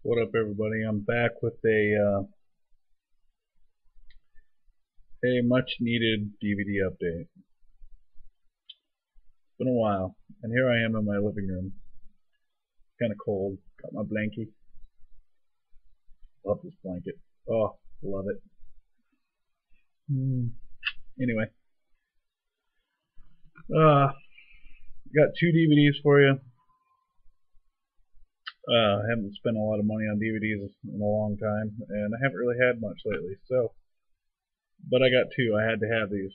What up, everybody? I'm back with a much needed DVD update. It's been a while, and here I am in my living room. Kind of cold. Got my blankie. Love this blanket. Oh, love it. Anyway, got two DVDs for you. I haven't spent a lot of money on DVDs in a long time, and I haven't really had much lately. But I got two. I had to have these.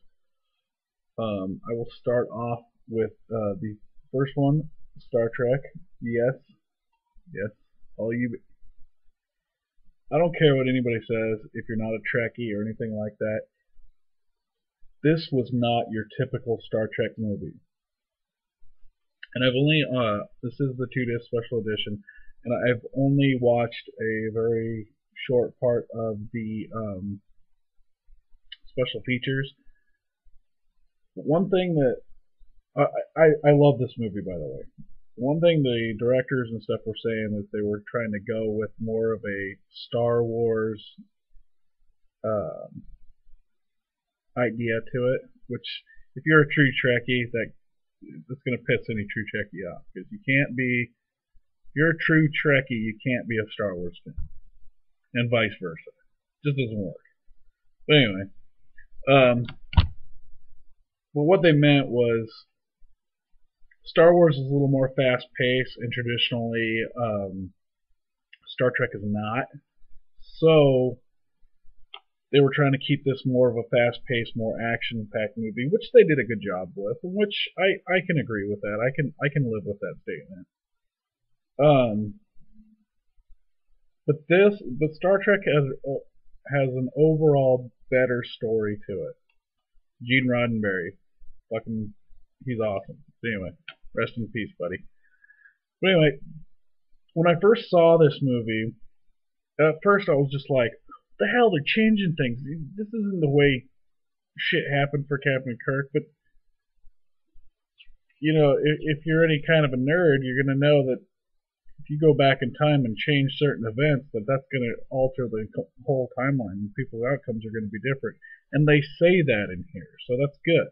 I will start off with the first one, Star Trek. Yes, yes. All you, I don't care what anybody says. If you're not a Trekkie or anything like that, this was not your typical Star Trek movie. And I've only this is the 2-disc special edition, and I've only watched a very short part of the special features. One thing that I love this movie, by the way. One thing the directors and stuff were saying that they were trying to go with more of a Star Wars idea to it, which if you're a true Trekkie, that's going to piss any true Trekkie off, because you can't be, if you're a true Trekkie, you can't be a Star Wars fan, and vice versa. It just doesn't work. But anyway, well, what they meant was Star Wars is a little more fast paced, and traditionally Star Trek is not. So they were trying to keep this more of a fast paced, more action packed movie, which they did a good job with, which I can agree with that. I can live with that statement. But Star Trek has an overall better story to it. Gene Roddenberry, fucking, he's awesome. So anyway, rest in peace, buddy. But anyway, when I first saw this movie, at first I was just like, the hell, they're changing things. This isn't the way shit happened for Captain Kirk. But you know, if you're any kind of a nerd, you're gonna know that if you go back in time and change certain events, that's gonna alter the whole timeline, and people's outcomes are gonna be different. And they say that in here, so that's good.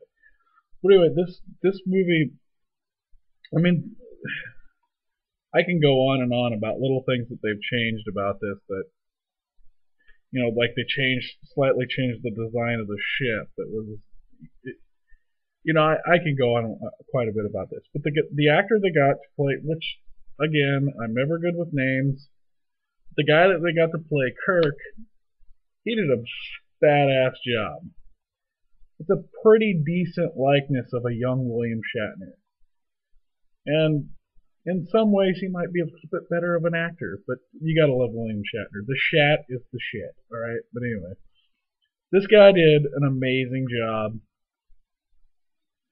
But anyway, this movie, I mean, I can go on and on about little things that they've changed about this that, you know, like they slightly changed the design of the ship. That was, you know, I can go on quite a bit about this. But the actor they got to play, which again, I'm never good with names. The guy that they got to play Kirk, he did a badass job. It's a pretty decent likeness of a young William Shatner. And in some ways, he might be a little bit better of an actor, but you gotta love William Shatner. The Shat is the shit, alright? But anyway, this guy did an amazing job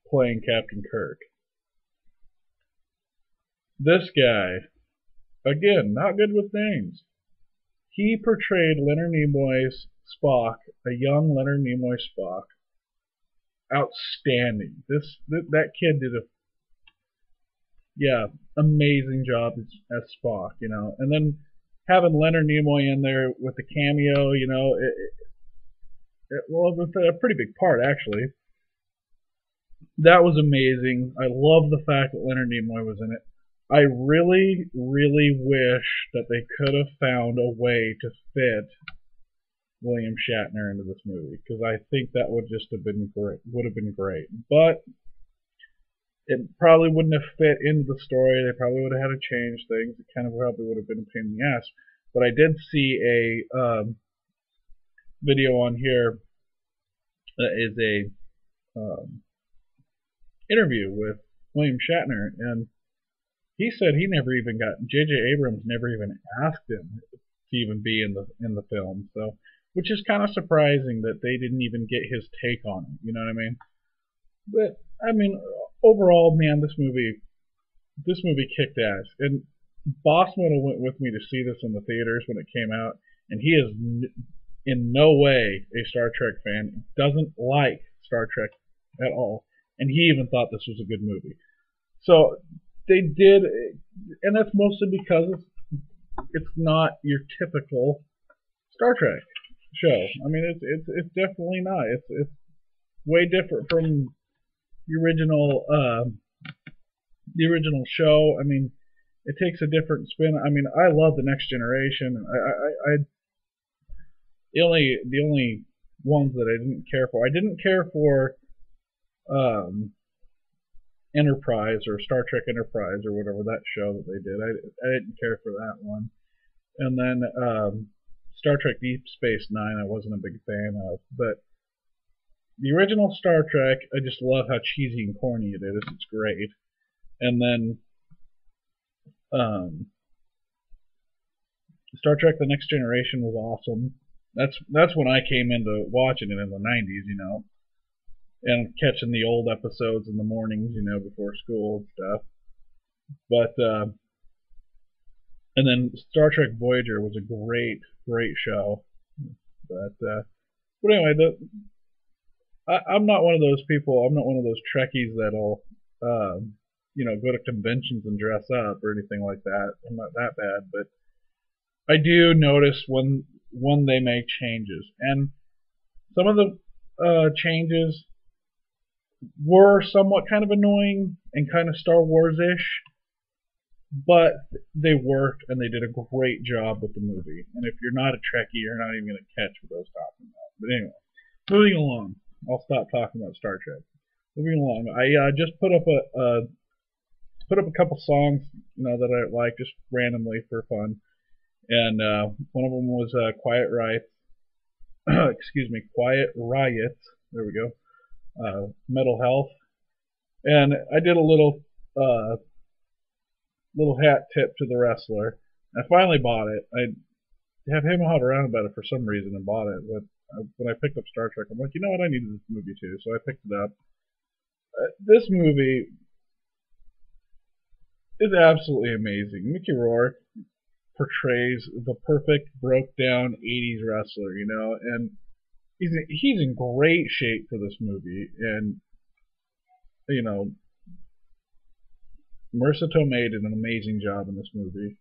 playing Captain Kirk. This guy, again, not good with names. He portrayed Leonard Nimoy's Spock, a young Leonard Nimoy Spock, outstanding. That kid did amazing job as Spock, you know. And then having Leonard Nimoy in there with the cameo, you know, it was a pretty big part, actually. That was amazing. I love the fact that Leonard Nimoy was in it. I really, really wish that they could have found a way to fit William Shatner into this movie, because I think that would just have been great. Would have been great, but it probably wouldn't have fit into the story. They probably would have had to change things. It kind of probably would have been a pain in the ass. But I did see a video on here that is a interview with William Shatner, and he said he never even J.J. Abrams never even asked him to even be in the film. So, which is kind of surprising that they didn't even get his take on it. You know what I mean? But I mean, overall, man, this movie kicked ass. And Boss Metal went with me to see this in the theaters when it came out, and he is in no way a Star Trek fan. Doesn't like Star Trek at all, and he even thought this was a good movie. So they did, and that's mostly because it's not your typical Star Trek show. I mean, it's definitely not. It's way different from the original show. I mean, it takes a different spin. I mean, I love the Next Generation. I the only ones that I didn't care for. I didn't care for um, Enterprise or Star Trek Enterprise or whatever that show that they did. I didn't care for that one. And then Star Trek Deep Space Nine, I wasn't a big fan of. But the original Star Trek, I just love how cheesy and corny it is. It's great. And then um, Star Trek: The Next Generation was awesome. That's when I came into watching it in the '90s, and catching the old episodes in the mornings, before school and stuff. But and then Star Trek Voyager was a great show. But anyway, I'm not one of those people. I'm not one of those Trekkies that'll go to conventions and dress up or anything like that. I'm not that bad, but I do notice when they make changes, and some of the changes were somewhat kind of annoying and kind of Star Wars-ish, but they worked and they did a great job with the movie. And if you're not a Trekkie, you're not even going to catch what I was talking about. But anyway, moving along. I'll stop talking about Star Trek. Moving along, I just put up a couple songs, that I like just randomly for fun, and one of them was Quiet Riot. Excuse me, Quiet Riot. There we go. Mental Health, and I did a little hat tip to the wrestler. I finally bought it. I have him out around about it for some reason and bought it, but when I picked up Star Trek, I'm like, you know what, I needed this movie too, so I picked it up. This movie is absolutely amazing. Mickey Rourke portrays the perfect broke down '80s wrestler, and he's in great shape for this movie, and Marissa Tomei did an amazing job in this movie.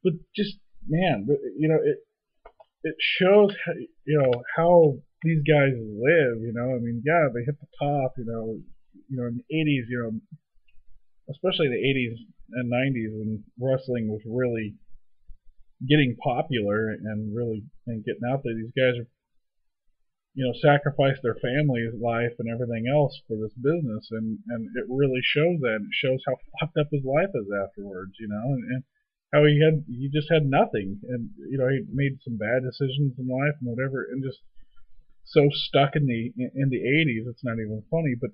But just man, it shows how these guys live. I mean, yeah, they hit the top. In the '80s, especially the '80s and '90s when wrestling was really getting popular and getting out there. These guys are sacrificed their family's life and everything else for this business, and it really shows that. It shows how fucked up his life is afterwards, and how he just had nothing, and he made some bad decisions in life and whatever, and just so stuck in the '80s, it's not even funny. But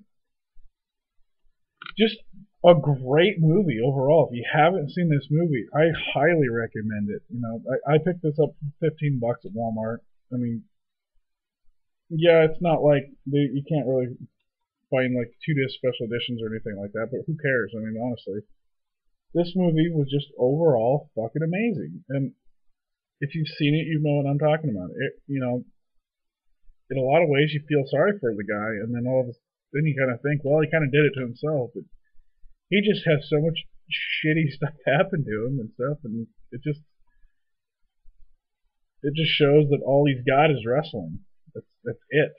just a great movie overall. If you haven't seen this movie, I highly recommend it. I picked this up for $15 at Walmart. I mean, yeah, it's not like you can't really find like 2-disc special editions or anything like that, but who cares? I mean, honestly, this movie was just overall fucking amazing. And if you've seen it, you know what I'm talking about. In a lot of ways, you feel sorry for the guy, and then then you kind of think, well, he kind of did it to himself. But he just has so much shitty stuff happen to him and stuff, and it just shows that all he's got is wrestling. That's it.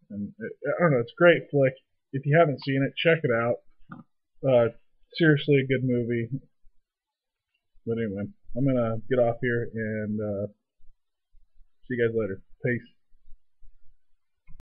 And I don't know, it's a great flick. If you haven't seen it, check it out. Seriously, a good movie. But anyway, I'm gonna get off here and see you guys later. Peace.